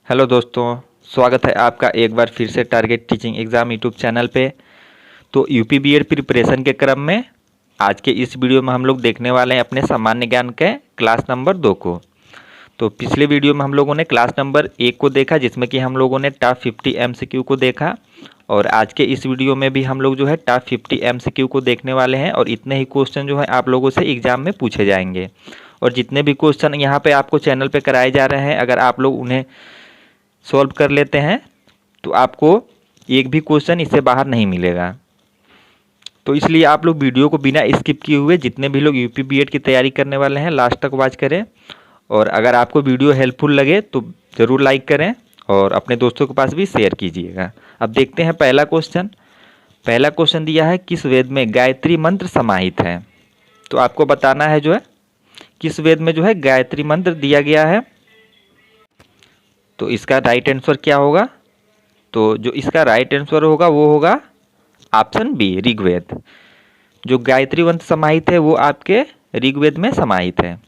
Hello दोस्तों, स्वागत है आपका एक बार फिर से target teaching exam YouTube channel पे। तो यूपी बीएड प्रिपरेशन के क्रम में आज के इस वीडियो में हम लोग देखने वाले हैं अपने सामान्य ज्ञान के क्लास नंबर 2 को। तो पिछले वीडियो में हम लोगों ने क्लास नंबर 1 को देखा, जिसमें कि हम लोगों ने टॉप 50 एमसीक्यू को देखा। और आज के इस वीडियो में भी हम लोग जो है टॉप 50 एमसीक्यू को देखने वाले हैं, और इतने ही क्वेश्चन जो है आप लोगों से एग्जाम में पूछे जाएंगे। और जितने भी क्वेश्चन यहाँ पे आपको चैनल पे कराए जा रहे हैं, अगर आप लोग उन्हें सॉल्व कर लेते हैं तो आपको एक भी क्वेश्चन इससे बाहर नहीं मिलेगा। तो इसलिए आप लोग वीडियो को बिना स्किप किए हुए, जितने भी लोग यूपी बीएड की तैयारी करने वाले हैं, लास्ट तक वॉच करें। और अगर आपको वीडियो हेल्पफुल लगे तो ज़रूर लाइक करें और अपने दोस्तों के पास भी शेयर कीजिएगा। अब देखते हैं पहला क्वेश्चन। पहला क्वेश्चन दिया है, किस वेद में गायत्री मंत्र समाहित है? तो आपको बताना है जो है किस वेद में जो है गायत्री मंत्र दिया गया है। तो इसका राइट आंसर क्या होगा? तो जो इसका राइट आंसर होगा वो होगा ऑप्शन बी, ऋग्वेद। जो गायत्री मंत्र समाहित है वो आपके ऋग्वेद में समाहित है।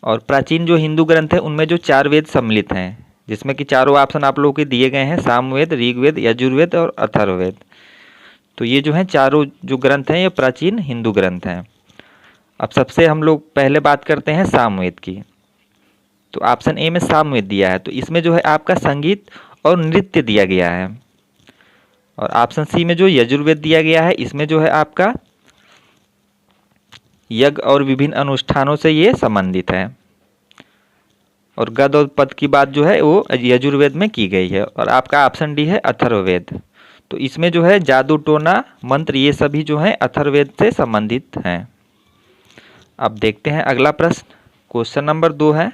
और प्राचीन जो हिंदू ग्रंथ है उनमें जो 4 वेद सम्मिलित हैं, जिसमें कि चारों ऑप्शन आप लोगों के दिए गए हैं, सामवेद, ऋग्वेद, यजुर्वेद और अथर्ववेद। तो ये जो है चारों जो ग्रंथ हैं ये प्राचीन हिंदू ग्रंथ हैं। अब सबसे हम लोग पहले बात करते हैं सामवेद की। तो ऑप्शन ए में सामवेद दिया है, तो इसमें जो है आपका संगीत और नृत्य दिया गया है। और ऑप्शन सी में जो यजुर्वेद दिया गया है, इसमें जो है आपका यज्ञ और विभिन्न अनुष्ठानों से ये संबंधित है। और गद और पद की बात जो है वो यजुर्वेद में की गई है। और आपका ऑप्शन डी है अथर्ववेद। तो इसमें जो है जादू टोना मंत्र ये सभी जो है अथर्ववेद से संबंधित हैं। अब देखते हैं अगला प्रश्न। क्वेश्चन नंबर 2 है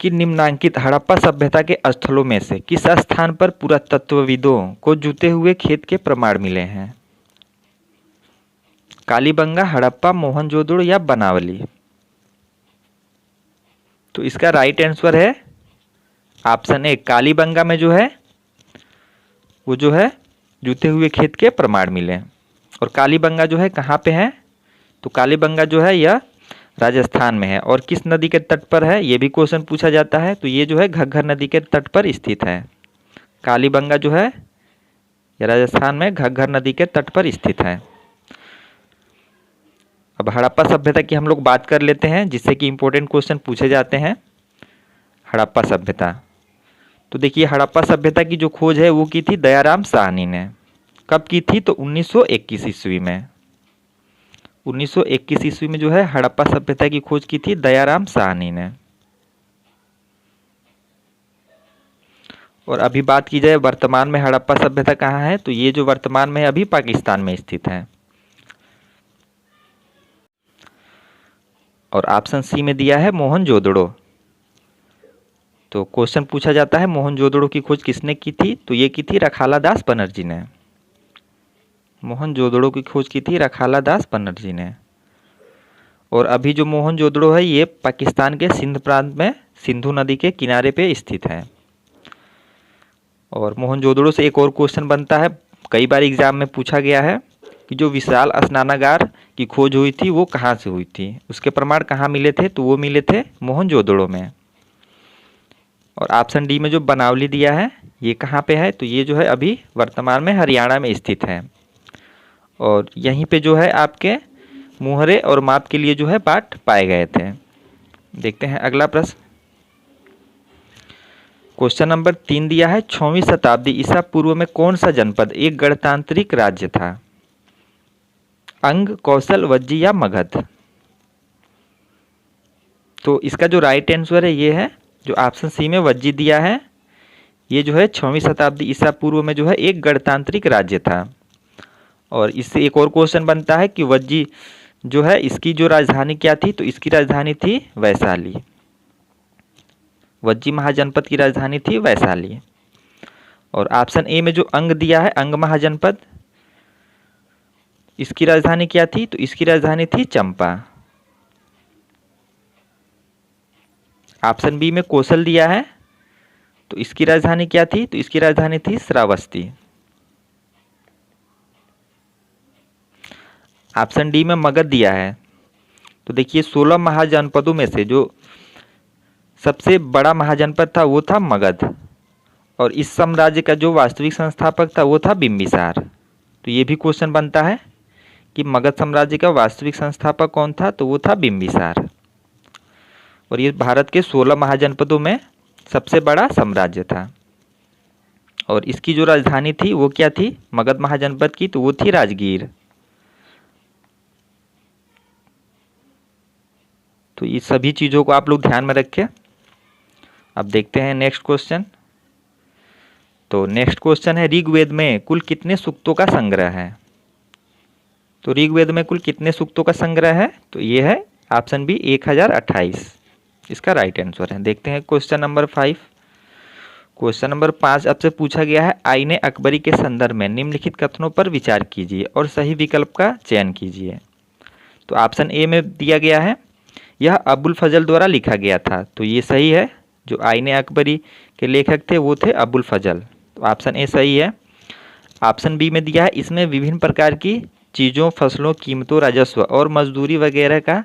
कि निम्नांकित हड़प्पा सभ्यता के स्थलों में से किस स्थान पर पुरातत्वविदों को जूते हुए खेत के प्रमाण मिले हैं? कालीबंगा, हड़प्पा, मोहनजोदड़ो या बनावली? तो इसका राइट आंसर है ऑप्शन ए, कालीबंगा में जो है वो जो है जूते हुए खेत के प्रमाण मिले। और कालीबंगा जो है कहाँ पे है? तो कालीबंगा जो है यह राजस्थान में है। और किस नदी के तट पर है, ये भी क्वेश्चन पूछा जाता है। तो ये जो है घग्गर नदी के तट पर स्थित है। कालीबंगा जो है ये राजस्थान में घग्गर नदी के तट पर स्थित है। अब हड़प्पा सभ्यता की हम लोग बात कर लेते हैं, जिससे कि इंपॉर्टेंट क्वेश्चन पूछे जाते हैं। हड़प्पा सभ्यता, तो देखिए हड़प्पा सभ्यता की जो खोज है वो की थी दयाराम साहनी ने। कब की थी? तो 1921 ईस्वी में। 1921 ईस्वी में जो है हड़प्पा सभ्यता की खोज की थी दयाराम साहनी ने। और अभी बात की जाए वर्तमान में हड़प्पा सभ्यता कहाँ है, तो ये जो वर्तमान में अभी पाकिस्तान में स्थित है। और ऑप्शन सी में दिया है मोहनजोदड़ो। तो क्वेश्चन पूछा जाता है मोहनजोदड़ो की खोज किसने की थी? तो ये की थी रखाला दास बनर्जी ने। मोहनजोदड़ो की खोज की थी रखाला दास बनर्जी ने। और अभी जो मोहनजोदड़ो है ये पाकिस्तान के सिंध प्रांत में सिंधु नदी के किनारे पे स्थित है। और मोहनजोदड़ो से एक और क्वेश्चन बनता है, कई बार एग्जाम में पूछा गया है कि जो विशाल स्नानागार की खोज हुई थी वो कहाँ से हुई थी, उसके प्रमाण कहाँ मिले थे? तो वो मिले थे मोहनजोदड़ो में। और ऑप्शन डी में जो बनावली दिया है ये कहाँ पे है? तो ये जो है अभी वर्तमान में हरियाणा में स्थित है। और यहीं पे जो है आपके मुहरे और माप के लिए जो है पाठ पाए गए थे। देखते हैं अगला प्रश्न। क्वेश्चन नंबर 3 दिया है, 6वीं शताब्दी ईसा पूर्व में कौन सा जनपद एक गणतांत्रिक राज्य था? अंग, कौशल, वज्जी या मगध? तो इसका जो राइट आंसर है ये है जो ऑप्शन सी में वज्जी दिया है। ये जो है 6वीं शताब्दी ईसा पूर्व में जो है एक गणतांत्रिक राज्य था। और इससे एक और क्वेश्चन बनता है कि वज्जी जो है इसकी जो राजधानी क्या थी? तो इसकी राजधानी थी वैशाली। वज्जी महाजनपद की राजधानी थी वैशाली। और ऑप्शन ए में जो अंग दिया है, अंग महाजनपद, इसकी राजधानी क्या थी? तो इसकी राजधानी थी चंपा। ऑप्शन बी में कौशल दिया है, तो इसकी राजधानी क्या थी? तो इसकी राजधानी थी श्रावस्ती। ऑप्शन डी में मगध दिया है। तो देखिए 16 महाजनपदों में से जो सबसे बड़ा महाजनपद था वो था मगध, और इस साम्राज्य का जो वास्तविक संस्थापक था वो था बिंबिसार। तो ये भी क्वेश्चन बनता है कि मगध साम्राज्य का वास्तविक संस्थापक कौन था, तो वो था बिंबिसार। और ये भारत के 16 महाजनपदों में सबसे बड़ा साम्राज्य था। और इसकी जो राजधानी थी वो क्या थी मगध महाजनपद की, तो वो थी राजगीर। तो ये सभी चीज़ों को आप लोग ध्यान में रखें। अब देखते हैं नेक्स्ट क्वेश्चन। तो नेक्स्ट क्वेश्चन है, ऋग्वेद में कुल कितने सूक्तों का संग्रह है। तो ऋग्वेद में कुल कितने सूक्तों का संग्रह है, तो ये है ऑप्शन बी 1028 इसका राइट आंसर है। देखते हैं क्वेश्चन नंबर 5। क्वेश्चन नंबर 5 आपसे पूछा गया है, आईने अकबरी के संदर्भ में निम्नलिखित कथनों पर विचार कीजिए और सही विकल्प का चयन कीजिए। तो ऑप्शन ए में दिया गया है, यह अबुल फजल द्वारा लिखा गया था। तो ये सही है, जो आईने अकबरी के लेखक थे वो थे अबुल फजल। तो ऑप्शन ए सही है। ऑप्शन बी में दिया है, इसमें विभिन्न प्रकार की चीज़ों, फसलों, कीमतों, राजस्व और मजदूरी वगैरह का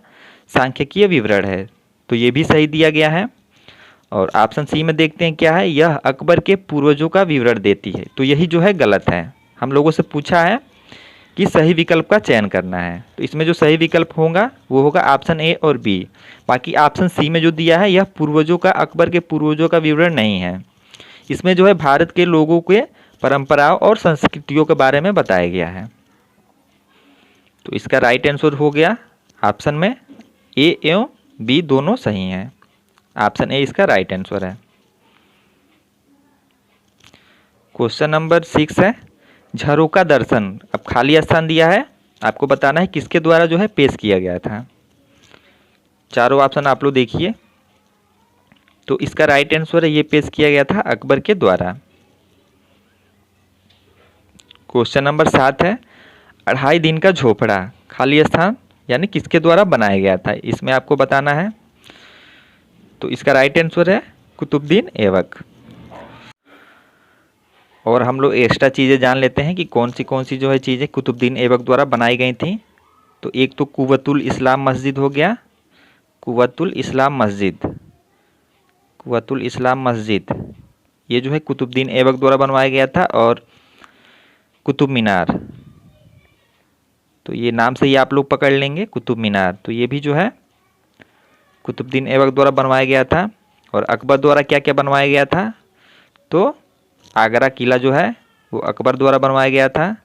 सांख्यिकीय विवरण है। तो ये भी सही दिया गया है। और ऑप्शन सी में देखते हैं क्या है, यह अकबर के पूर्वजों का विवरण देती है। तो यही जो है गलत है। हम लोगों से पूछा है कि सही विकल्प का चयन करना है, तो इसमें जो सही विकल्प होगा वो होगा ऑप्शन ए और बी। बाकी ऑप्शन सी में जो दिया है, यह पूर्वजों का, अकबर के पूर्वजों का विवरण नहीं है। इसमें जो है भारत के लोगों के परंपराओं और संस्कृतियों के बारे में बताया गया है। तो इसका राइट आंसर हो गया ऑप्शन में ए एवं बी दोनों सही हैं। ऑप्शन ए इसका राइट आंसर है। क्वेश्चन नंबर 6 है, झरोका दर्शन। अब खाली स्थान दिया है, आपको बताना है किसके द्वारा जो है पेश किया गया था। चारों ऑप्शन आप लोग देखिए। तो इसका राइट आंसर है, ये पेश किया गया था अकबर के द्वारा। क्वेश्चन नंबर 7 है, 2.5 दिन का झोपड़ा खाली स्थान यानी किसके द्वारा बनाया गया था, इसमें आपको बताना है। तो इसका राइट आंसर है कुतुबुद्दीन ऐबक। और हम लोग एक्स्ट्रा चीज़ें जान लेते हैं कि कौन सी जो है चीज़ें कुतुबुद्दीन ऐबक द्वारा बनाई गई थी। तो एक तो कुव्वतुल इस्लाम मस्जिद हो गया, कुव्वतुल इस्लाम मस्जिद, कुव्वतुल इस्लाम मस्जिद ये जो है कुतुबुद्दीन ऐबक द्वारा बनवाया गया था। और कुतुब मीनार, तो ये नाम से ही आप लोग पकड़ लेंगे कुतुब मीनार, तो ये भी जो है कुतुबुद्दीन ऐबक द्वारा बनवाया गया था। और अकबर द्वारा क्या क्या बनवाया गया था, तो आगरा किला जो है वो अकबर द्वारा बनवाया गया था।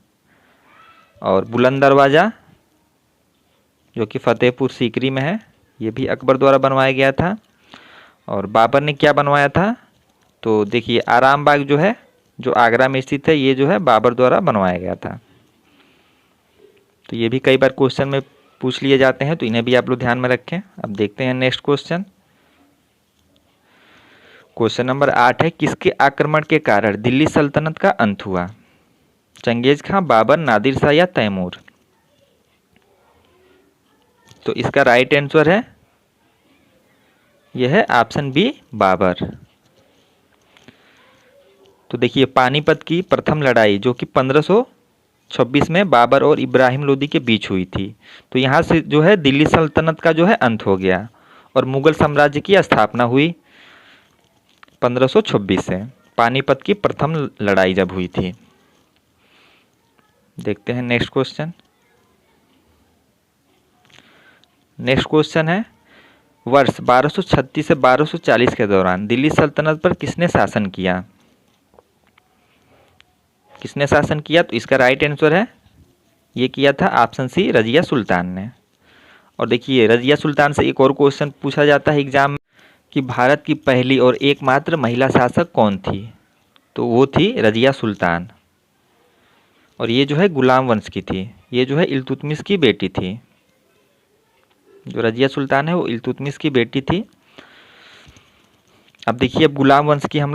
और बुलंद दरवाज़ा जो कि फतेहपुर सीकरी में है, ये भी अकबर द्वारा बनवाया गया था। और बाबर ने क्या बनवाया था, तो देखिए आराम बाग जो है जो आगरा में स्थित है, ये जो है बाबर द्वारा बनवाया गया था। तो ये भी कई बार क्वेश्चन में पूछ लिए जाते हैं, तो इन्हें भी आप लोग ध्यान में रखें। अब देखते हैं नेक्स्ट क्वेश्चन। क्वेश्चन नंबर 8 है, किसके आक्रमण के कारण दिल्ली सल्तनत का अंत हुआ। चंगेज खां, बाबर, नादिर शाह या तैमूर। तो इसका राइट आंसर है, यह है ऑप्शन बी बाबर। तो देखिए पानीपत की प्रथम लड़ाई जो कि 1526 में बाबर और इब्राहिम लोदी के बीच हुई थी। तो यहाँ से जो है दिल्ली सल्तनत का जो है अंत हो गया और मुगल साम्राज्य की स्थापना हुई 1526 से। पानीपत की प्रथम लड़ाई जब हुई थी। देखते हैं नेक्स्ट क्वेश्चन। नेक्स्ट क्वेश्चन है, वर्ष 1236 से 1240 के दौरान दिल्ली सल्तनत पर किसने शासन किया। किसने शासन किया, तो इसका राइट आंसर है, ये किया था ऑप्शन सी रजिया सुल्तान ने। और देखिए रजिया सुल्तान से एक और क्वेश्चन पूछा जाता है एग्जाम में कि भारत की पहली और एकमात्र महिला शासक कौन थी, तो वो थी रजिया सुल्तान। और ये जो है गुलाम वंश की थी, ये जो है इल्तुतमिश की बेटी थी। जो रजिया सुल्तान है वो इल्तुतमिश की बेटी थी। अब देखिए अब गुलाम वंश क्या हम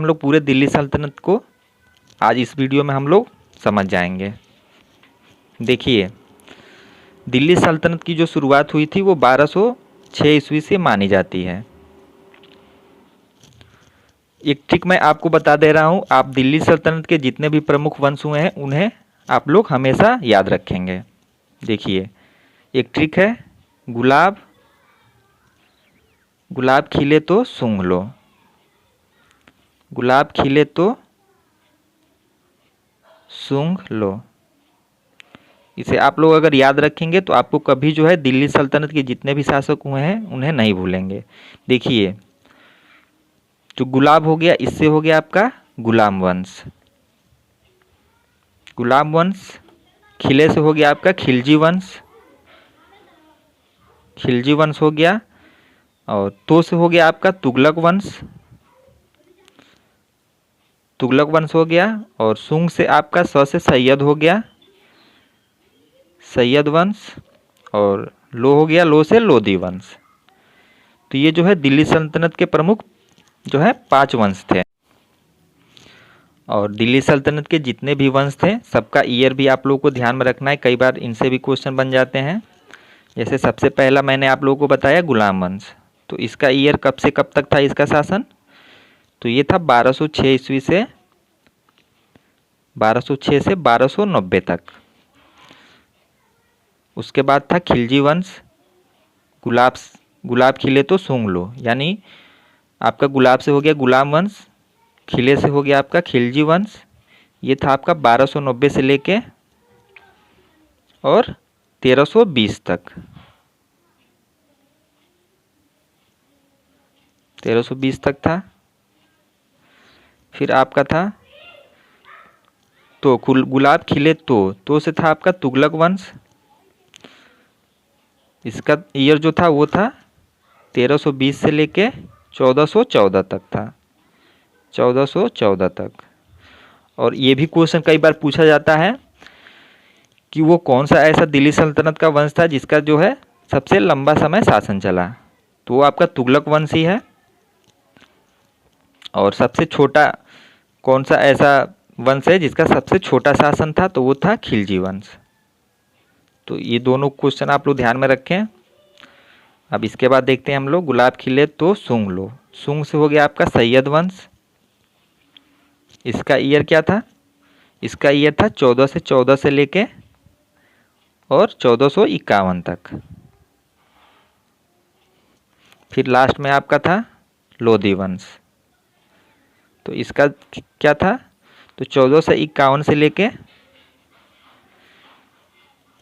लोग पूरे दिल्ली सल्तनत को आज इस वीडियो में हम लोग समझ जाएंगे। देखिए दिल्ली सल्तनत की जो शुरुआत हुई थी वो 1206 ईस्वी से मानी जाती है। एक ट्रिक मैं आपको बता दे रहा हूँ, आप दिल्ली सल्तनत के जितने भी प्रमुख वंश हुए हैं उन्हें आप लोग हमेशा याद रखेंगे। देखिए एक ट्रिक है, गुलाब, गुलाब खिले तो सूंघ लो, गुलाब खिले तो सूंघ लो। इसे आप लोग अगर याद रखेंगे तो आपको कभी जो है दिल्ली सल्तनत के जितने भी शासक हुए हैं उन्हें नहीं भूलेंगे। देखिए, जो गुलाब हो गया, इससे हो गया आपका गुलाम वंश, गुलाम वंश। खिले से हो गया आपका खिलजी वंश, खिलजी वंश हो गया। और तो से हो गया आपका तुगलक वंश, तुगलक वंश हो गया। और सूंग से आपका से सैयद हो गया, सैयद वंश। और लो हो गया, लो से लोधी वंश। तो ये जो है दिल्ली सल्तनत के प्रमुख जो है 5 वंश थे। और दिल्ली सल्तनत के जितने भी वंश थे सबका ईयर भी आप लोगों को ध्यान में रखना है, कई बार इनसे भी क्वेश्चन बन जाते हैं। जैसे सबसे पहला मैंने आप लोगों को बताया गुलाम वंश, तो इसका ईयर कब से कब तक था इसका शासन? तो ये था 1206 ईस्वी से 1206 से 1290 तक। उसके बाद था खिलजी वंश, गुलाब खिले तो सूंघ लो, यानी आपका गुलाब से हो गया गुलाम वंश, खिले से हो गया आपका खिलजी वंश। ये था आपका 1290 से लेके और 1320 तक, 1320 तक था। फिर आपका था तो गुलाब खिले तो से था आपका तुगलक वंश। इसका ईयर जो था वो था 1320 से लेके 1414 तक था, 1414 तक। और ये भी क्वेश्चन कई बार पूछा जाता है कि वो कौन सा ऐसा दिल्ली सल्तनत का वंश था जिसका जो है सबसे लंबा समय शासन चला, तो वो आपका तुगलक वंश ही है। और सबसे छोटा कौन सा ऐसा वंश है जिसका सबसे छोटा शासन था, तो वो था खिलजी वंश। तो ये दोनों क्वेश्चन आप लोग ध्यान में रखें। अब इसके बाद देखते हैं हम लोग गुलाब खिले तो सूंघ लो। सूंघ से हो गया आपका सैयद वंश। इसका ईयर क्या था? इसका ईयर था 1414 से लेके और 1451 तक। फिर लास्ट में आपका था लोधी वंश, तो इसका क्या था? तो 1451 से लेके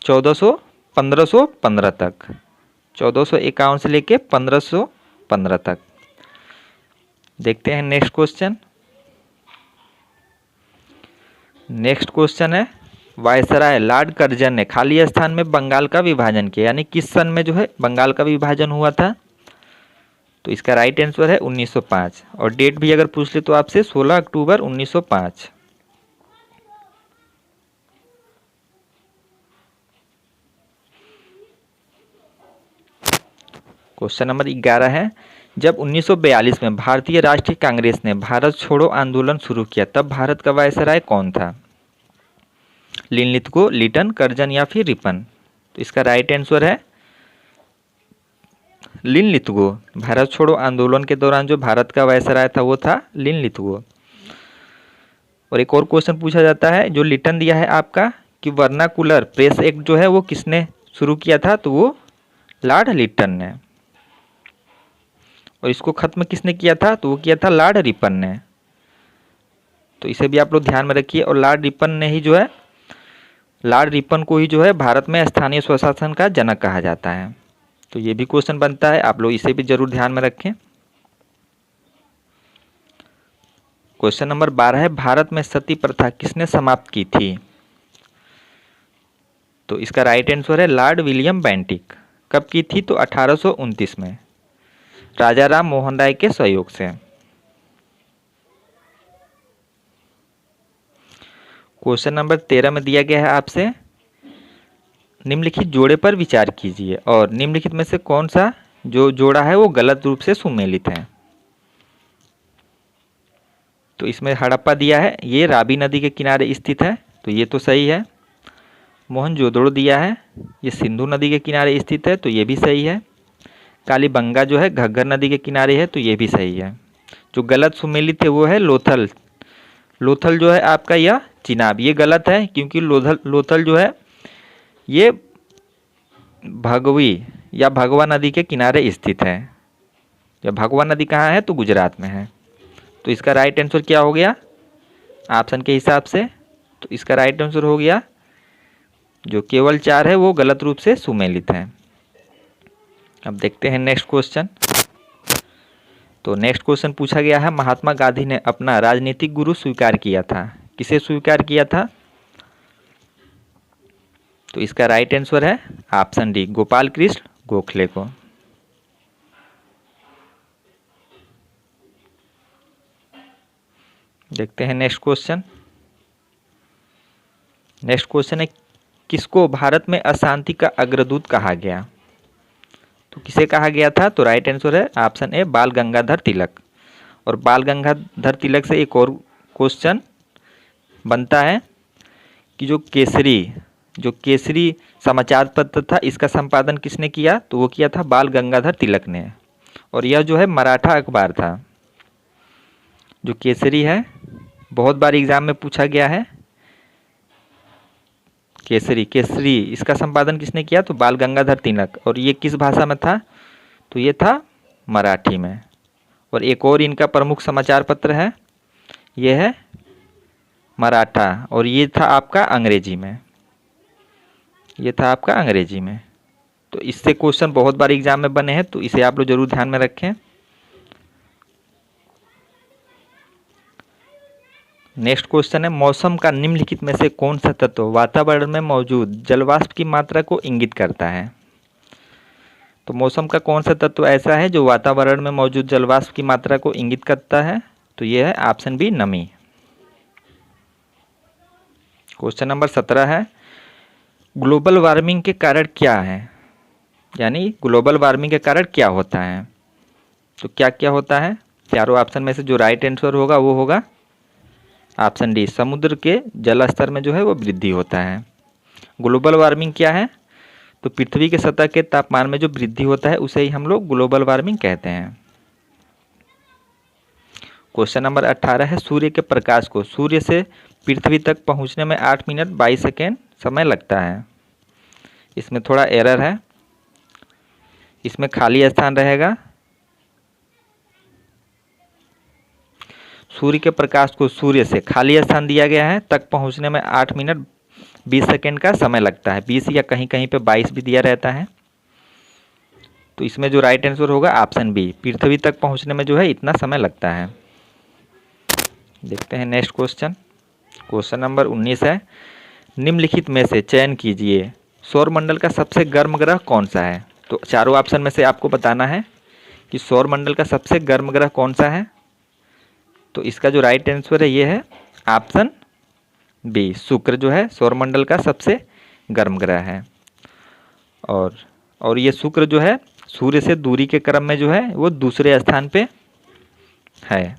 1515 तक, 1451 से लेके 1515 तक। देखते हैं नेक्स्ट क्वेश्चन। नेक्स्ट क्वेश्चन है, वायसराय लॉर्ड कर्जन ने खाली स्थान में बंगाल का विभाजन किया, यानी किस सन में जो है बंगाल का विभाजन हुआ था? तो इसका राइट आंसर है 1905। और डेट भी अगर पूछ ले तो आपसे 16 अक्टूबर 1905। क्वेश्चन नंबर 11 है, जब 1942 में भारतीय राष्ट्रीय कांग्रेस ने भारत छोड़ो आंदोलन शुरू किया तब भारत का वायसराय कौन था? लिनलिथगो, लिटन, कर्जन या फिर रिपन? तो इसका राइट आंसर है लिनलिथगो। भारत छोड़ो आंदोलन के दौरान जो भारत का वायसराय था वो था लिनलिथगो। और एक और क्वेश्चन पूछा जाता है जो लिटन दिया है आपका कि वर्नाकुलर प्रेस एक्ट जो है वो किसने शुरू किया था? तो वो लॉर्ड लिटन ने। और इसको खत्म किसने किया था? तो वो किया था लॉर्ड रिपन ने। तो इसे भी आप लोग ध्यान में रखिए। और लॉर्ड रिपन ने ही जो है, लॉर्ड रिपन को ही जो है भारत में स्थानीय स्वशासन का जनक कहा जाता है। तो ये भी क्वेश्चन बनता है, आप लोग इसे भी जरूर ध्यान में रखें। क्वेश्चन नंबर 12 है, भारत में सती प्रथा किसने समाप्त की थी? तो इसका राइट आंसर है लॉर्ड विलियम बेंटिक। कब की थी? तो 1829 में, राजा राम मोहन राय के सहयोग से। क्वेश्चन नंबर 13 में दिया गया है आपसे, निम्नलिखित जोड़े पर विचार कीजिए और निम्नलिखित में से कौन सा जो जोड़ा है वो गलत रूप से सुमेलित है? तो इसमें हड़प्पा दिया है, ये रावी नदी के किनारे स्थित है, तो ये तो सही है। मोहनजोदड़ो दिया है, ये सिंधु नदी के किनारे स्थित है, तो ये भी सही है। कालीबंगा जो है घग्गर नदी के किनारे है, तो ये भी सही है। जो गलत सुमेलित है वो है लोथल। लोथल जो है आपका यह चिनाब, ये गलत है क्योंकि लोथल जो है ये भगवी या भगवा नदी के किनारे स्थित है। जब भगवा नदी कहाँ है तो गुजरात में है। तो इसका राइट आंसर क्या हो गया ऑप्शन के हिसाब से? तो इसका राइट आंसर हो गया जो केवल 4 है वो गलत रूप से सुमेलित है। अब देखते हैं नेक्स्ट क्वेश्चन। तो नेक्स्ट क्वेश्चन पूछा गया है, महात्मा गांधी ने अपना राजनीतिक गुरु स्वीकार किया था, किसे स्वीकार किया था? तो इसका राइट आंसर है ऑप्शन डी, गोपाल कृष्ण गोखले को। देखते हैं नेक्स्ट क्वेश्चन। नेक्स्ट क्वेश्चन है, किसको भारत में अशांति का अग्रदूत कहा गया? तो किसे कहा गया था? तो राइट आंसर है ऑप्शन ए, बाल गंगाधर तिलक। और बाल गंगाधर तिलक से एक और क्वेश्चन बनता है कि जो केसरी समाचार पत्र था इसका संपादन किसने किया? तो वो किया था बाल गंगाधर तिलक ने। और यह जो है मराठा अखबार था। जो केसरी है बहुत बार एग्जाम में पूछा गया है। केसरी इसका संपादन किसने किया? तो बाल गंगाधर तिलक। और ये किस भाषा में था? तो ये था मराठी में। और एक और इनका प्रमुख समाचार पत्र है, ये है मराठा। और ये था आपका अंग्रेजी में, तो इससे क्वेश्चन बहुत बार एग्जाम में बने हैं, तो इसे आप लोग जरूर ध्यान में रखें। नेक्स्ट क्वेश्चन है, मौसम का निम्नलिखित में से कौन सा तत्व वातावरण में मौजूद जलवाष्प की मात्रा को इंगित करता है? तो मौसम का कौन सा तत्व ऐसा है जो वातावरण में मौजूद जलवाष्प की मात्रा को इंगित करता है? तो यह है ऑप्शन बी, नमी। क्वेश्चन नंबर 17 है, ग्लोबल वार्मिंग के कारण क्या है? यानी ग्लोबल वार्मिंग के कारण क्या होता है? तो क्या क्या होता है? चारों ऑप्शन में से जो राइट आंसर होगा वो होगा ऑप्शन डी, समुद्र के जल स्तर में जो है वो वृद्धि होता है। ग्लोबल वार्मिंग क्या है? तो पृथ्वी के सतह के तापमान में जो वृद्धि होता है उसे ही हम लोग ग्लोबल वार्मिंग कहते हैं। क्वेश्चन नंबर 18 है, सूर्य के प्रकाश को सूर्य से पृथ्वी तक पहुंचने में 8 मिनट 22 सेकेंड समय लगता है। इसमें थोड़ा एरर है, इसमें खाली स्थान रहेगा। सूर्य के प्रकाश को सूर्य से खाली स्थान दिया गया है तक पहुंचने में 8 मिनट 20 सेकेंड का समय लगता है। 20 या कहीं कहीं पे 22 भी दिया रहता है। तो इसमें जो राइट आंसर होगा ऑप्शन बी, पृथ्वी तक पहुंचने में जो है इतना समय लगता है। देखते हैं नेक्स्ट क्वेश्चन। क्वेश्चन नंबर 19 है, निम्नलिखित में से चयन कीजिए, सौरमंडल का सबसे गर्म ग्रह कौन सा है? तो चारों ऑप्शन में से आपको बताना है कि सौरमंडल का सबसे गर्म ग्रह कौन सा है। तो इसका जो राइट आंसर है ये है ऑप्शन बी, शुक्र जो है सौरमंडल का सबसे गर्म ग्रह है। और ये शुक्र जो है सूर्य से दूरी के क्रम में जो है वो दूसरे स्थान पे है।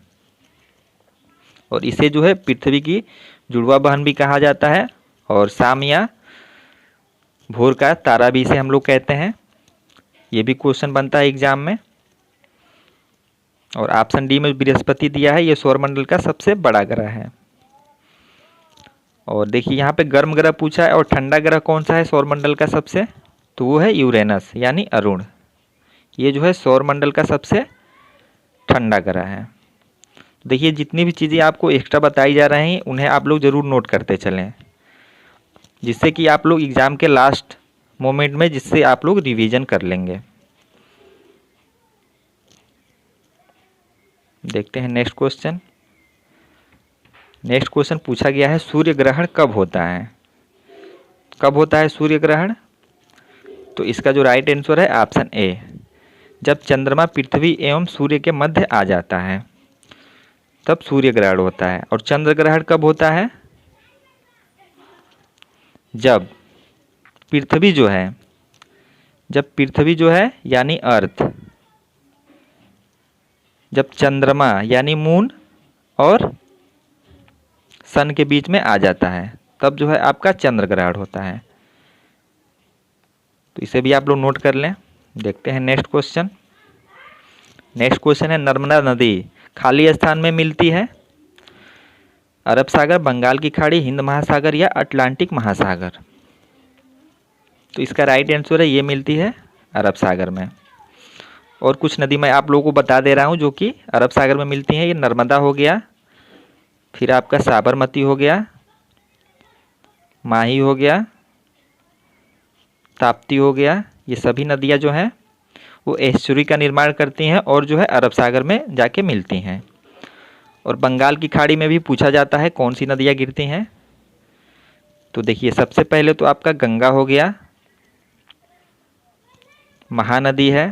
और इसे जो है पृथ्वी की जुड़वा बहन भी कहा जाता है, और शाम या भोर का तारा भी इसे हम लोग कहते हैं। ये भी क्वेश्चन बनता है एग्जाम में। और ऑप्शन डी में बृहस्पति दिया है, ये सौरमंडल का सबसे बड़ा ग्रह है। और देखिए यहाँ पे गर्म ग्रह पूछा है, और ठंडा ग्रह कौन सा है सौरमंडल का सबसे? तो वो है यूरेनस यानी अरुण। ये जो है सौरमंडल का सबसे ठंडा ग्रह है। देखिए जितनी भी चीज़ें आपको एक्स्ट्रा बताई जा रही हैं उन्हें आप लोग ज़रूर नोट करते चलें, जिससे कि आप लोग एग्ज़ाम के लास्ट मोमेंट में जिससे आप लोग रिवीजन कर लेंगे। देखते हैं नेक्स्ट क्वेश्चन। नेक्स्ट क्वेश्चन पूछा गया है, सूर्य ग्रहण कब होता है? कब होता है सूर्य ग्रहण? तो इसका जो राइट आंसर है ऑप्शन ए, जब चंद्रमा पृथ्वी एवं सूर्य के मध्य आ जाता है तब सूर्य ग्रहण होता है। और चंद्र ग्रहण कब होता है? जब पृथ्वी जो है यानी अर्थ, जब चंद्रमा यानी मून और सन के बीच में आ जाता है तब जो है आपका चंद्र ग्रहण होता है। तो इसे भी आप लोग नोट कर लें। देखते हैं नेक्स्ट क्वेश्चन। नेक्स्ट क्वेश्चन है, नर्मदा नदी खाली स्थान में मिलती है? अरब सागर, बंगाल की खाड़ी, हिंद महासागर या अटलांटिक महासागर? तो इसका राइट आंसर है ये मिलती है अरब सागर में। और कुछ नदी मैं आप लोगों को बता दे रहा हूँ जो कि अरब सागर में मिलती हैं। ये नर्मदा हो गया, फिर आपका साबरमती हो गया, माही हो गया, ताप्ती हो गया। ये सभी नदियाँ जो हैं वो एस्चुरी का निर्माण करती हैं और जो है अरब सागर में जाके मिलती हैं। और बंगाल की खाड़ी में भी पूछा जाता है कौन सी नदियाँ गिरती हैं। तो देखिए, सबसे पहले तो आपका गंगा हो गया, महानदी है,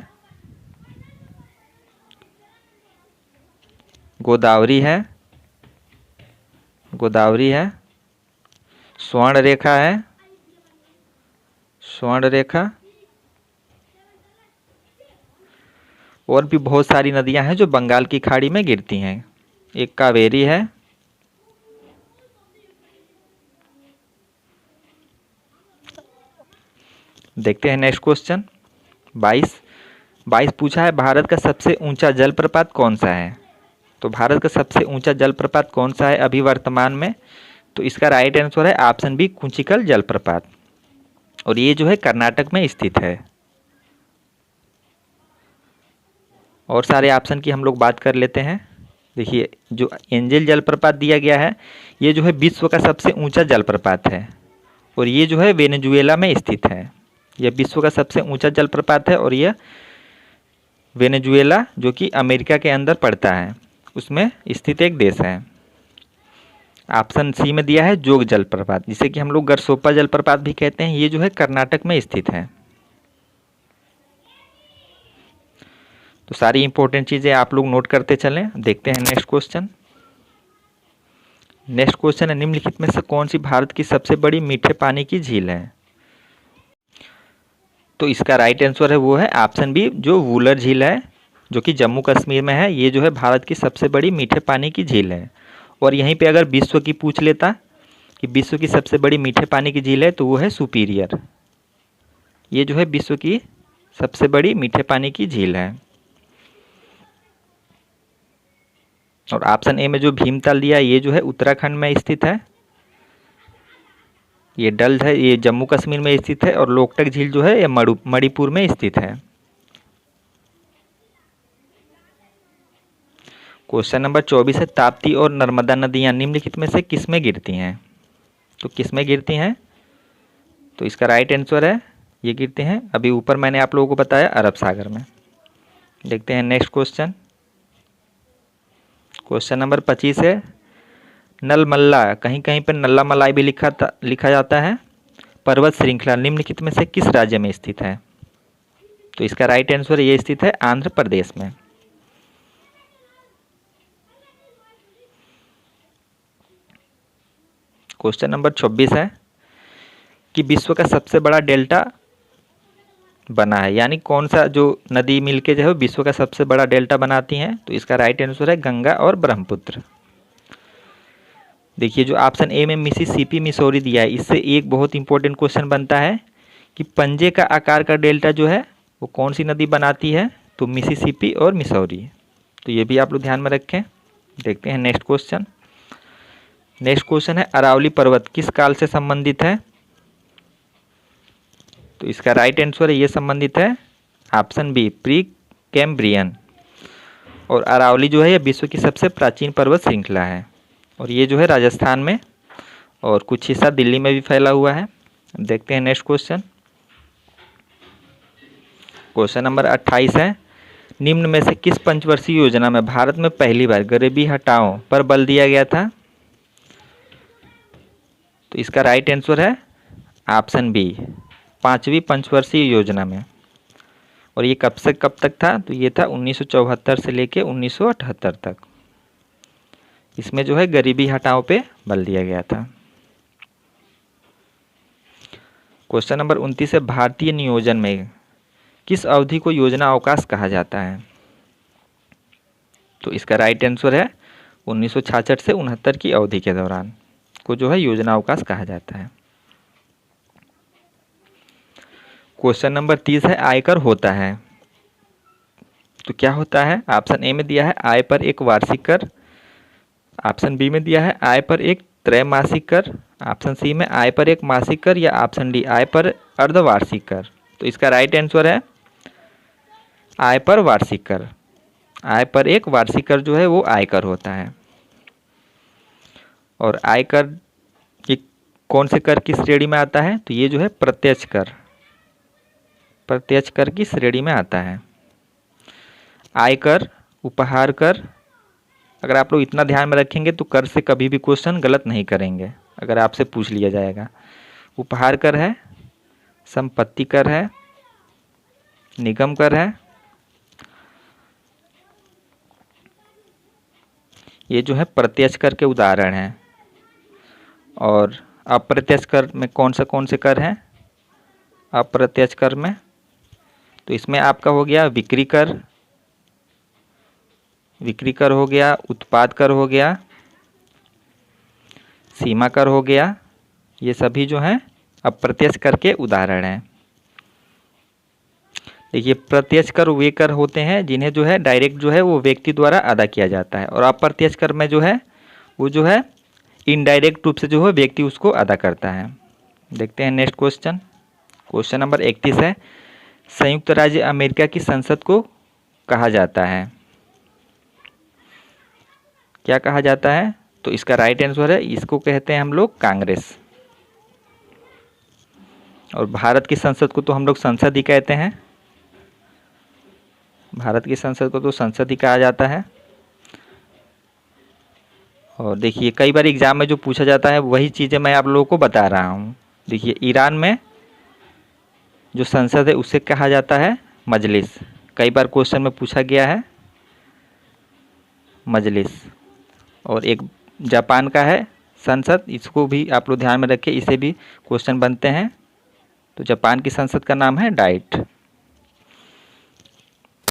गोदावरी है, स्वर्ण रेखा है, स्वर्ण रेखा, और भी बहुत सारी नदियां हैं जो बंगाल की खाड़ी में गिरती हैं। एक कावेरी है, देखते हैं नेक्स्ट क्वेश्चन 22 पूछा है भारत का सबसे ऊंचा जलप्रपात कौन सा है। तो भारत का सबसे ऊंचा जलप्रपात कौन सा है अभी वर्तमान में। तो इसका राइट आंसर है ऑप्शन बी, कुंचिकल जलप्रपात, और ये जो है कर्नाटक में स्थित है। और सारे ऑप्शन की हम लोग बात कर लेते हैं। देखिए, जो एंजल जलप्रपात दिया गया है ये जो है विश्व का सबसे ऊंचा जलप्रपात है, और ये जो है वेनेजुएला में स्थित है। यह विश्व का सबसे ऊंचा जलप्रपात है और यह वेनेजुएला जो कि अमेरिका के अंदर पड़ता है उसमें स्थित एक देश है। ऑप्शन सी में दिया है जोग जलप्रपात, जिसे कि हम लोग गरसोप्पा जलप्रपात भी कहते हैं। ये जो है कर्नाटक में स्थित है। तो सारी इंपॉर्टेंट चीज़ें आप लोग नोट करते चलें। देखते हैं नेक्स्ट क्वेश्चन। नेक्स्ट क्वेश्चन है, निम्नलिखित में से कौन सी भारत की सबसे बड़ी मीठे पानी की झील है। तो इसका राइट आंसर है वो है ऑप्शन बी, जो वूलर झील है जो कि जम्मू कश्मीर में है। ये जो है भारत की सबसे बड़ी मीठे पानी की झील है। और यहीं पे अगर विश्व की पूछ लेता कि विश्व की सबसे बड़ी मीठे पानी की झील है तो वो है सुपीरियर। ये जो है विश्व की सबसे बड़ी मीठे पानी की झील है। और ऑप्शन ए में जो भीमताल दिया है ये जो है उत्तराखंड में स्थित है। ये डल है, ये जम्मू कश्मीर में स्थित है। और लोकटक झील जो है ये मणिपुर में स्थित है। क्वेश्चन नंबर 24 है, ताप्ती और नर्मदा नदियाँ निम्नलिखित में से किस में गिरती हैं। तो किस में गिरती हैं। तो इसका राइट आंसर है ये गिरते हैं, अभी ऊपर मैंने आप लोगों को बताया, अरब सागर में। देखते हैं नेक्स्ट क्वेश्चन। क्वेश्चन नंबर 25 है, नलमल्ला, कहीं कहीं पर नल्ला मलाई भी लिखा जाता है, पर्वत श्रृंखला निम्नलिखित में से किस राज्य में स्थित है। तो इसका राइट आंसर ये स्थित है आंध्र प्रदेश में। क्वेश्चन नंबर 26 है कि विश्व का सबसे बड़ा डेल्टा बना है, यानी कौन सा जो नदी मिलके जो है विश्व का सबसे बड़ा डेल्टा बनाती हैं। तो इसका राइट आंसर है गंगा और ब्रह्मपुत्र। देखिए, जो ऑप्शन ए में मिसिसिपी मिसौरी दिया है, इससे एक बहुत इंपॉर्टेंट क्वेश्चन बनता है कि पंजे का आकार का डेल्टा जो है वो कौन सी नदी बनाती है। तो मिसिसिपी और मिसौरी। तो ये भी आप लोग ध्यान में रखें। देखते हैं नेक्स्ट क्वेश्चन। नेक्स्ट क्वेश्चन है, अरावली पर्वत किस काल से संबंधित है। तो इसका राइट आंसर है ये संबंधित है ऑप्शन बी, प्री कैम्ब्रियन। और अरावली जो है ये विश्व की सबसे प्राचीन पर्वत श्रृंखला है, और ये जो है राजस्थान में और कुछ हिस्सा दिल्ली में भी फैला हुआ है। देखते हैं नेक्स्ट क्वेश्चन। क्वेश्चन नंबर 28 है, निम्न में से किस पंचवर्षीय योजना में भारत में पहली बार गरीबी हटाओ पर बल दिया गया था। तो इसका राइट आंसर है ऑप्शन बी, 5वीं पंचवर्षीय योजना में। और ये कब से कब तक था। तो ये था 1974 से लेके 1978 तक। इसमें जो है गरीबी हटाओ पे बल दिया गया था। क्वेश्चन नंबर 29 है, भारतीय नियोजन में किस अवधि को योजना अवकाश कहा जाता है। तो इसका राइट आंसर है 1966 से 69 की अवधि के दौरान को जो है योजना अवकाश कहा जाता है। क्वेश्चन नंबर 30 है, आयकर होता है। तो क्या होता है। ऑप्शन ए में दिया है आय पर एक वार्षिक कर, ऑप्शन बी में दिया है आय पर एक त्रैमासिक कर, ऑप्शन सी में आय पर एक मासिक कर, या ऑप्शन डी आय पर अर्धवार्षिक कर। तो इसका राइट आंसर है आय पर वार्षिक कर, आय पर एक वार्षिक कर जो है वो आयकर होता है। और आयकर ये कौन से कर की श्रेणी में आता है? तो ये जो है प्रत्यक्ष कर, प्रत्यक्ष कर की श्रेणी में आता है। आयकर, उपहार कर, अगर आप लोग इतना ध्यान में रखेंगे तो कर से कभी भी क्वेश्चन गलत नहीं करेंगे अगर आपसे पूछ लिया जाएगा। उपहार कर है, संपत्ति कर है, निगम कर है, ये जो है प्रत्यक्ष कर के उदाहरण हैं। और अप्रत्यक्ष कर में कौन से कर हैं? अप्रत्यक्ष कर में तो इसमें आपका हो गया बिक्री कर, विक्री कर हो गया, उत्पाद कर हो गया, सीमा कर हो गया, ये सभी जो हैं अप्रत्यक्ष कर के उदाहरण हैं। देखिए प्रत्यक्ष कर वे कर होते हैं जिन्हें जो है डायरेक्ट जो है वो व्यक्ति द्वारा अदा किया जाता है, और अप्रत्यक्ष कर में जो है वो जो है इनडायरेक्ट रूप से जो है व्यक्ति उसको अदा करता है। देखते हैं नेक्स्ट क्वेश्चन। क्वेश्चन नंबर 31 है, संयुक्त राज्य अमेरिका की संसद को कहा जाता है, क्या कहा जाता है? तो इसका राइट आंसर है, इसको कहते हैं हम लोग कांग्रेस। और भारत की संसद को तो हम लोग संसद ही कहते हैं, भारत की संसद को तो संसद ही कहा जाता है। और देखिए कई बार एग्जाम में जो पूछा जाता है वही चीज़ें मैं आप लोगों को बता रहा हूँ। देखिए ईरान में जो संसद है उसे कहा जाता है मजलिस, कई बार क्वेश्चन में पूछा गया है मजलिस। और एक जापान का है संसद, इसको भी आप लोग ध्यान में रखें, इसे भी क्वेश्चन बनते हैं। तो जापान की संसद का नाम है डाइट।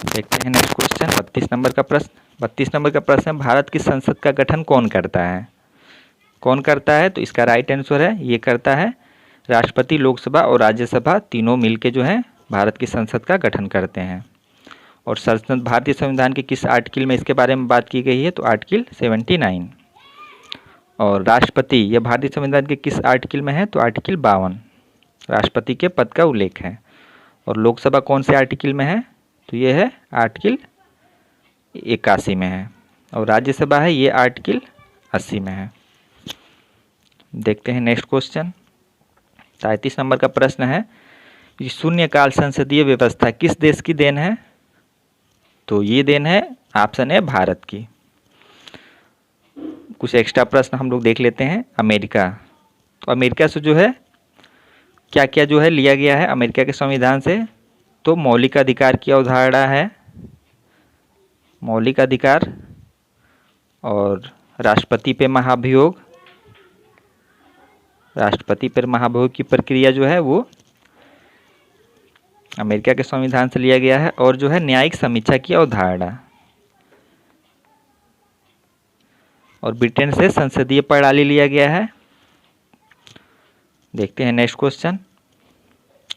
देखते हैं नेक्स्ट क्वेश्चन 32 नंबर का प्रश्न। 32 नंबर का प्रश्न है, भारत की संसद का गठन कौन करता है? कौन करता है? तो इसका राइट आंसर है, ये करता है राष्ट्रपति, लोकसभा और राज्यसभा तीनों मिलके जो है भारत की संसद का गठन करते हैं। और संसद भारतीय संविधान के किस आर्टिकल में इसके बारे में बात की गई है? तो आर्टिकल 79। और राष्ट्रपति यह भारतीय संविधान के किस आर्टिकल में है? तो आर्टिकल 52, राष्ट्रपति के पद का उल्लेख है। और लोकसभा कौन से आर्टिकल में है? तो ये है आर्टिकल 81 में है। और राज्यसभा है ये आर्टिकल 80 में है। देखते हैं नेक्स्ट क्वेश्चन 33 नंबर का प्रश्न है, ये शून्यकाल संसदीय व्यवस्था किस देश की देन है? तो ये देन है, ऑप्शन है भारत की। कुछ एक्स्ट्रा प्रश्न हम लोग देख लेते हैं। अमेरिका, तो अमेरिका से जो है क्या क्या जो है लिया गया है अमेरिका के संविधान से? तो मौलिक अधिकार की अवधारणा है, मौलिक अधिकार, और राष्ट्रपति पे महाभियोग, राष्ट्रपति पर महाभियोग की प्रक्रिया जो है वो अमेरिका के संविधान से लिया गया है। और जो है न्यायिक समीक्षा की अवधारणा, और ब्रिटेन से संसदीय प्रणाली लिया गया है। देखते हैं नेक्स्ट क्वेश्चन।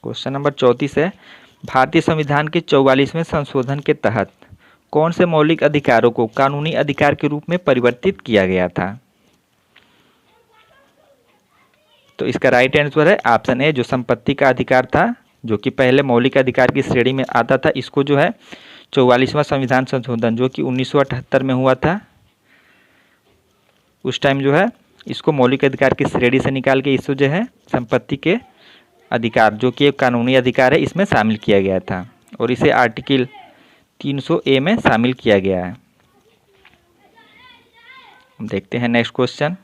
क्वेश्चन नंबर 34 है, भारतीय संविधान के 44वें संशोधन के तहत कौन से मौलिक अधिकारों को कानूनी अधिकार के रूप में परिवर्तित किया गया था? तो इसका राइट आंसर है ऑप्शन ए, जो संपत्ति का अधिकार था, जो कि पहले मौलिक अधिकार की श्रेणी में आता था, इसको जो है 44वां संविधान संशोधन जो कि 1978 में हुआ था, उस टाइम जो है इसको मौलिक अधिकार की श्रेणी से निकाल के इसको जो है संपत्ति के अधिकार जो कि एक कानूनी अधिकार है इसमें शामिल किया गया था, और इसे आर्टिकल 300A में शामिल किया गया है। देखते हैं नेक्स्ट क्वेश्चन।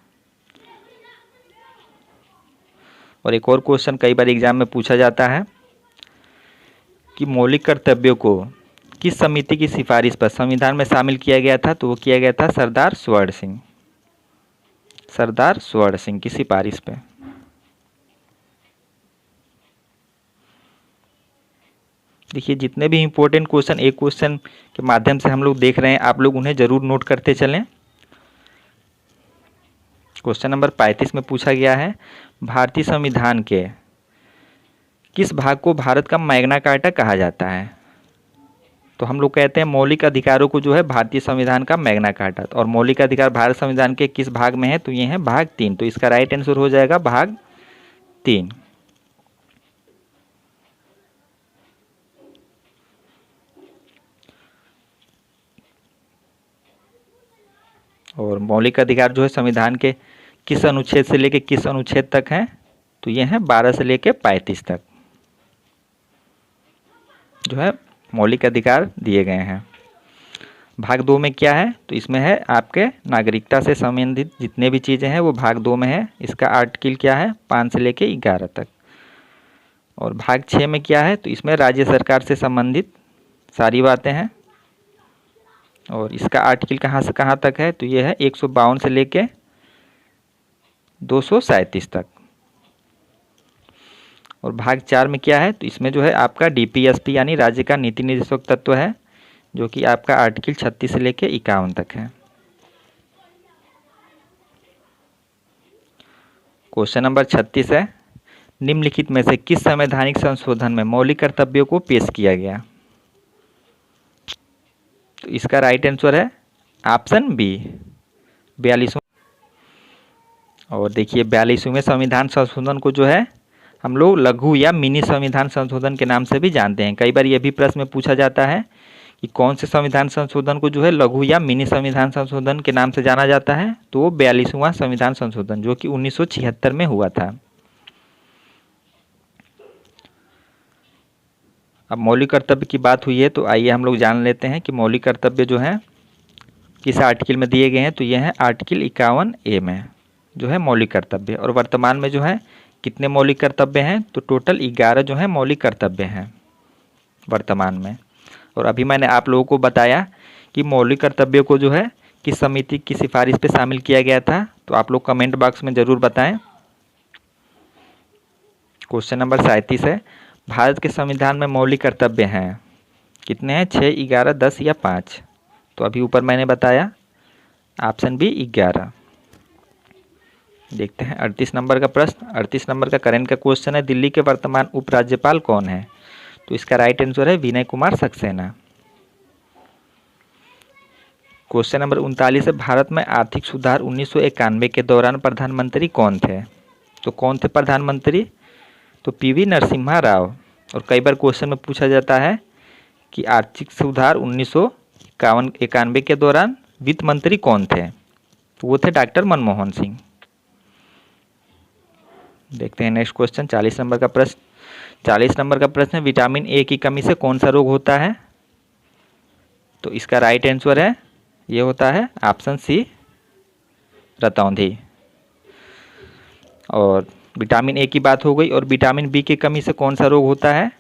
और एक और क्वेश्चन कई बार एग्जाम में पूछा जाता है कि मौलिक कर्तव्यों को किस समिति की सिफारिश पर संविधान में शामिल किया गया था? तो वो किया गया था सरदार स्वर्ण सिंह, सरदार स्वर्ण सिंह की सिफारिश पे। देखिए जितने भी इम्पोर्टेंट क्वेश्चन एक क्वेश्चन के माध्यम से हम लोग देख रहे हैं, आप लोग उन्हें जरूर नोट करते चलें। क्वेश्चन नंबर 35 में पूछा गया है, भारतीय संविधान के किस भाग को भारत का मैग्ना कार्टा कहा जाता है? तो हम लोग कहते हैं मौलिक अधिकारों को जो है भारतीय संविधान का मैग्ना कार्टा, और मौलिक अधिकार भारत संविधान के किस भाग में है? तो ये है भाग 3। तो इसका राइट आंसर हो जाएगा भाग 3। और मौलिक अधिकार जो है संविधान के किस अनुच्छेद से लेकर किस अनुच्छेद तक हैं, तो ये हैं 12 से लेकर 35 तक जो है मौलिक अधिकार दिए गए हैं। भाग 2 में क्या है, तो इसमें है आपके नागरिकता से संबंधित जितने भी चीज़ें हैं वो भाग 2 में है। इसका आर्टिकल क्या है 5 से लेकर 11 तक। और भाग 6 में क्या है, तो इसमें राज्य सरकार से संबंधित सारी बातें हैं। और इसका आर्टिकल कहाँ से कहाँ तक है, तो ये है 152 से लेके 237 तक। और भाग 4 में क्या है, तो इसमें जो है आपका डीपीएसपी यानी राज्य का नीति निर्देशक तत्व है, जो कि आपका आर्टिकल 36 से लेके 51 तक है। क्वेश्चन नंबर 36 है, निम्नलिखित में से किस संवैधानिक संशोधन में मौलिक कर्तव्यों को पेश किया गया। तो इसका राइट आंसर है ऑप्शन बी 42। और देखिए 42वें संविधान संशोधन को जो है हम लोग लघु या मिनी संविधान संशोधन के नाम से भी जानते हैं। कई बार यह भी प्रश्न में पूछा जाता है कि कौन से संविधान संशोधन को जो है लघु या मिनी संविधान संशोधन के नाम से जाना जाता है, तो वो 42वां संविधान संशोधन जो कि 1976 में हुआ था। अब मौलिक कर्तव्य की बात हुई है, तो आइए हम लोग जान लेते हैं कि मौलिक कर्तव्य जो है किस आर्टिकल में दिए गए हैं। तो ये है आर्टिकल 51A में जो है मौलिक कर्तव्य। और वर्तमान में जो है कितने मौलिक कर्तव्य हैं, तो टोटल 11 जो है मौलिक कर्तव्य हैं वर्तमान में। और अभी मैंने आप लोगों को बताया कि मौलिक कर्तव्यों को जो है किस समिति की सिफारिश पे शामिल किया गया था, तो आप लोग कमेंट बॉक्स में ज़रूर बताएं। क्वेश्चन नंबर 37 है, भारत के संविधान में मौलिक कर्तव्य हैं कितने हैं, 6, 11, 10 या 5। तो अभी ऊपर मैंने बताया ऑप्शन बी 11। देखते हैं 38 नंबर का प्रश्न। 38 नंबर का करंट का क्वेश्चन है, दिल्ली के वर्तमान उपराज्यपाल कौन है। तो इसका राइट आंसर है विनय कुमार सक्सेना। क्वेश्चन नंबर 39 है, भारत में आर्थिक सुधार 1991 के दौरान प्रधानमंत्री कौन थे। तो कौन थे प्रधानमंत्री, तो पीवी नरसिम्हा राव। और कई बार क्वेश्चन में पूछा जाता है कि आर्थिक सुधार 1991 के दौरान वित्त मंत्री कौन थे, तो वो थे डॉक्टर मनमोहन सिंह। देखते हैं नेक्स्ट क्वेश्चन 40 नंबर का प्रश्न। 40 नंबर का प्रश्न है, विटामिन ए की कमी से कौन सा रोग होता है। तो इसका राइट आंसर है ये होता है ऑप्शन सी रतौंधी। और विटामिन ए की बात हो गई। और विटामिन बी की कमी से कौन सा रोग होता है,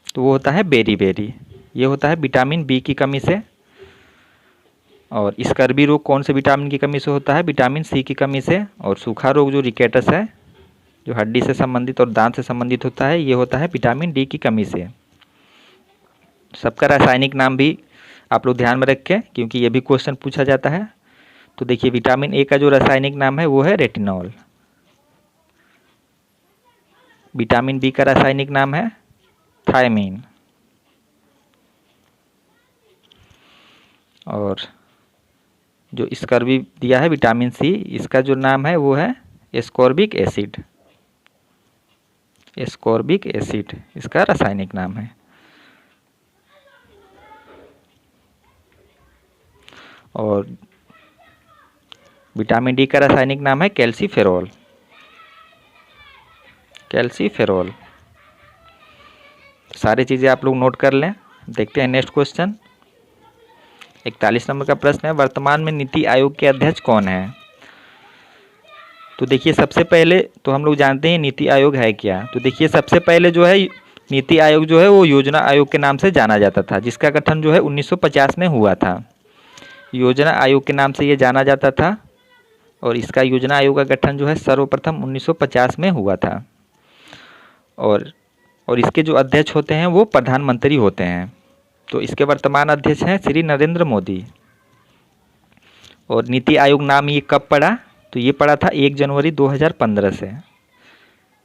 तो वो होता है बेरी। ये होता है विटामिन बी की कमी से। और स्कर्वी रोग कौन से विटामिन की कमी से होता है, विटामिन सी की कमी से। और सूखा रोग जो रिकेटस है, जो हड्डी से संबंधित और दांत से संबंधित होता है, ये होता है विटामिन डी की कमी से। सबका रासायनिक नाम भी आप लोग ध्यान में रखें, क्योंकि ये भी क्वेश्चन पूछा जाता है। तो देखिए विटामिन ए का जो रासायनिक नाम है वो है रेटिनॉल। विटामिन बी का रासायनिक नाम है थायमीन। और जो स्कर्वी दिया है विटामिन सी, इसका जो नाम है वो है एस्कॉर्बिक एसिड। एस्कॉर्बिक एसिड इसका रासायनिक नाम है। और विटामिन डी का रासायनिक नाम है कैल्सीफेरॉल। कैल्सीफेरॉल। सारी चीज़ें आप लोग नोट कर लें। देखते हैं नेक्स्ट क्वेश्चन 41 नंबर का प्रश्न है, वर्तमान में नीति आयोग के अध्यक्ष कौन है। तो देखिए सबसे पहले तो हम लोग जानते हैं नीति आयोग है क्या। तो देखिए सबसे पहले जो है नीति आयोग जो है वो योजना आयोग के नाम से जाना जाता था, जिसका गठन जो है 1950 में हुआ था। योजना आयोग के नाम से ये जाना जाता था। और इसका योजना आयोग का गठन जो है सर्वप्रथम 1950 में हुआ था। और इसके जो अध्यक्ष होते हैं वो प्रधानमंत्री होते हैं। तो इसके वर्तमान अध्यक्ष हैं श्री नरेंद्र मोदी। और नीति आयोग नाम ये कब पड़ा, तो ये पड़ा था 1 जनवरी 2015 से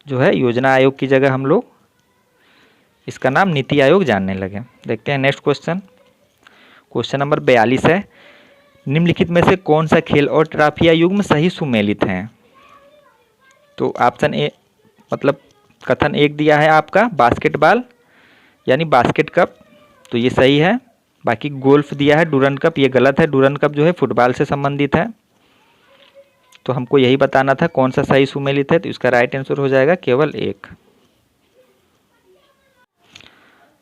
जो है योजना आयोग की जगह हम लोग इसका नाम नीति आयोग जानने लगे। देखते हैं नेक्स्ट क्वेश्चन। क्वेश्चन नंबर 42 है, निम्नलिखित में से कौन सा खेल और ट्रॉफियां युग्म सही सुमेलित हैं। तो ऑप्शन ए मतलब कथन 1 दिया है आपका बास्केटबॉल यानी बास्केट कप, तो ये सही है। बाकी गोल्फ दिया है, डुरंड कप, ये गलत है। डुरंड कप जो है फुटबॉल से संबंधित है। तो हमको यही बताना था कौन सा सही सुमेलित है। तो इसका राइट आंसर हो जाएगा केवल 1।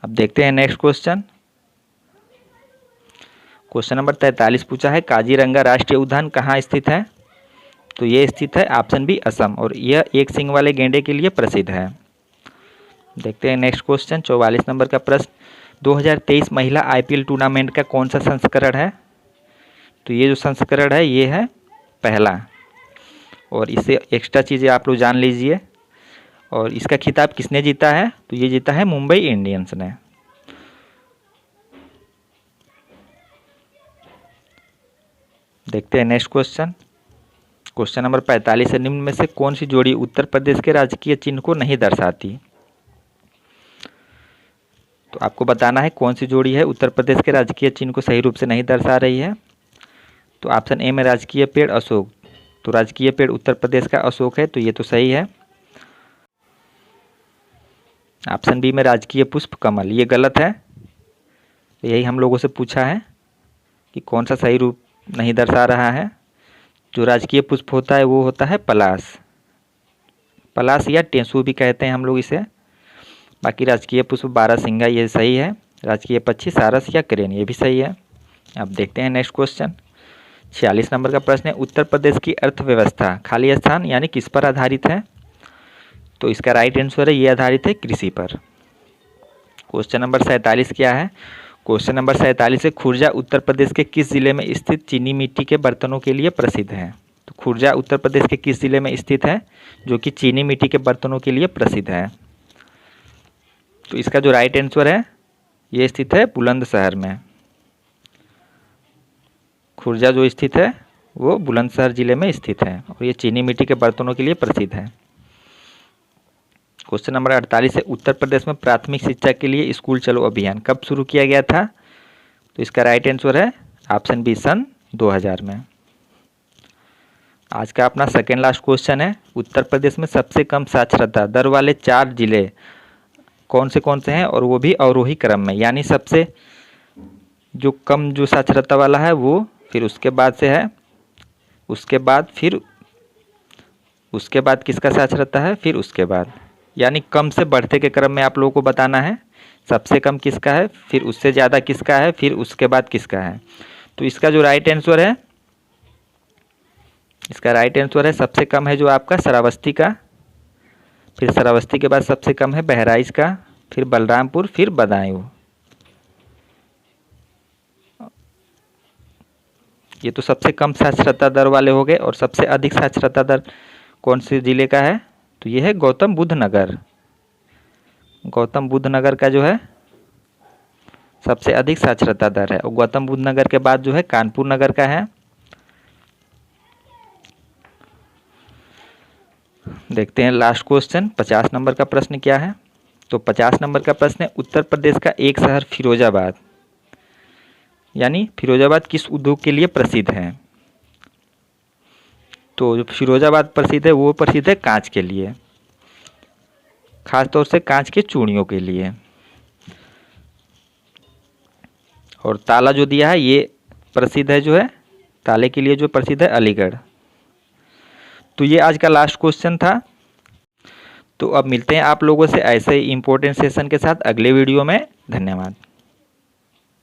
अब देखते हैं नेक्स्ट क्वेश्चन। क्वेश्चन नंबर 43 पूछा है, काजीरंगा राष्ट्रीय उद्यान कहाँ स्थित है? तो ये स्थित है ऑप्शन बी असम, और यह एक सींग वाले गेंडे के लिए प्रसिद्ध है। देखते हैं नेक्स्ट क्वेश्चन। 44 नंबर का प्रश्न, 2023 महिला IPL टूर्नामेंट का कौन सा संस्करण है? तो ये जो संस्करण है ये है पहला, और इससे एक्स्ट्रा चीज़ें आप लोग जान लीजिए। और इसका खिताब किसने जीता है? तो ये जीता है मुंबई इंडियंस ने। देखते हैं नेक्स्ट क्वेश्चन। क्वेश्चन नंबर 45 है, निम्न में से कौन सी जोड़ी उत्तर प्रदेश के राजकीय चिन्ह को नहीं दर्शाती? तो आपको बताना है कौन सी जोड़ी है उत्तर प्रदेश के राजकीय चिन्ह को सही रूप से नहीं दर्शा रही है। तो ऑप्शन ए में राजकीय पेड़ अशोक, तो राजकीय पेड़ उत्तर प्रदेश का अशोक है, तो ये तो सही है। ऑप्शन बी में राजकीय पुष्प कमल, ये गलत है। तो यही हम लोगों से पूछा है कि कौन सा सही रूप नहीं दर्शा रहा है। जो राजकीय पुष्प होता है वो होता है पलाश, पलाश या टेंसू भी कहते हैं हम लोग इसे। बाकी राजकीय पुष्प बारहसिंगा, ये सही है। राजकीय पक्षी सारस या क्रेन, ये भी सही है। अब देखते हैं नेक्स्ट क्वेश्चन। 46 नंबर का प्रश्न है, उत्तर प्रदेश की अर्थव्यवस्था खाली स्थान यानी किस पर आधारित है? तो इसका राइट आंसर है ये आधारित है कृषि पर। क्वेश्चन नंबर 47 क्या है? क्वेश्चन नंबर 47 है, खुर्जा उत्तर प्रदेश के किस जिले में स्थित चीनी मिट्टी के बर्तनों के लिए प्रसिद्ध है? तो खुर्जा उत्तर प्रदेश के किस जिले में स्थित है जो कि चीनी मिट्टी के बर्तनों के लिए प्रसिद्ध है? तो इसका जो राइट आंसर है ये स्थित है बुलंदशहर में। खुर्जा जो स्थित है वो बुलंदशहर जिले में स्थित है, और ये चीनी मिट्टी के बर्तनों के लिए प्रसिद्ध है। क्वेश्चन नंबर 48 है, उत्तर प्रदेश में प्राथमिक शिक्षा के लिए स्कूल चलो अभियान कब शुरू किया गया था? तो इसका राइट आंसर है ऑप्शन बी सन 2000 में। आज का अपना सेकेंड लास्ट क्वेश्चन है, उत्तर प्रदेश में सबसे कम साक्षरता दर वाले 4 जिले कौन से हैं, और वो भी अवरोही क्रम में, यानी सबसे जो कम जो साक्षरता वाला है वो, फिर उसके बाद से है, उसके बाद फिर उसके बाद किसका साक्षरता है, फिर उसके बाद, यानी कम से बढ़ते के क्रम में आप लोगों को बताना है। सबसे कम किसका है, फिर उससे ज़्यादा किसका है, फिर उसके बाद किसका है। तो इसका जो राइट आंसर है, इसका राइट आंसर है सबसे कम है जो आपका श्रावस्ती का, फिर श्रावस्ती के बाद सबसे कम है बहराइच का, फिर बलरामपुर, फिर बदायूं। ये तो सबसे कम साक्षरता दर वाले हो गए। और सबसे अधिक साक्षरता दर कौन से ज़िले का है? तो ये है गौतम बुद्ध नगर। गौतम बुद्ध नगर का जो है सबसे अधिक साक्षरता दर है, और गौतम बुद्ध नगर के बाद जो है कानपुर नगर का है। देखते हैं लास्ट क्वेश्चन, 50 नंबर का प्रश्न क्या है? तो 50 नंबर का प्रश्न है, उत्तर प्रदेश का एक शहर फिरोजाबाद, यानी फिरोजाबाद किस उद्योग के लिए प्रसिद्ध है? तो जो फिरोजाबाद प्रसिद्ध है वो प्रसिद्ध है कांच के लिए, खास तौर से कांच के चूड़ियों के लिए। और ताला जो दिया है ये प्रसिद्ध है, जो है ताले के लिए जो प्रसिद्ध है अलीगढ़। तो ये आज का लास्ट क्वेश्चन था। तो अब मिलते हैं आप लोगों से ऐसे ही इम्पोर्टेंट सेशन के साथ अगले वीडियो में। धन्यवाद।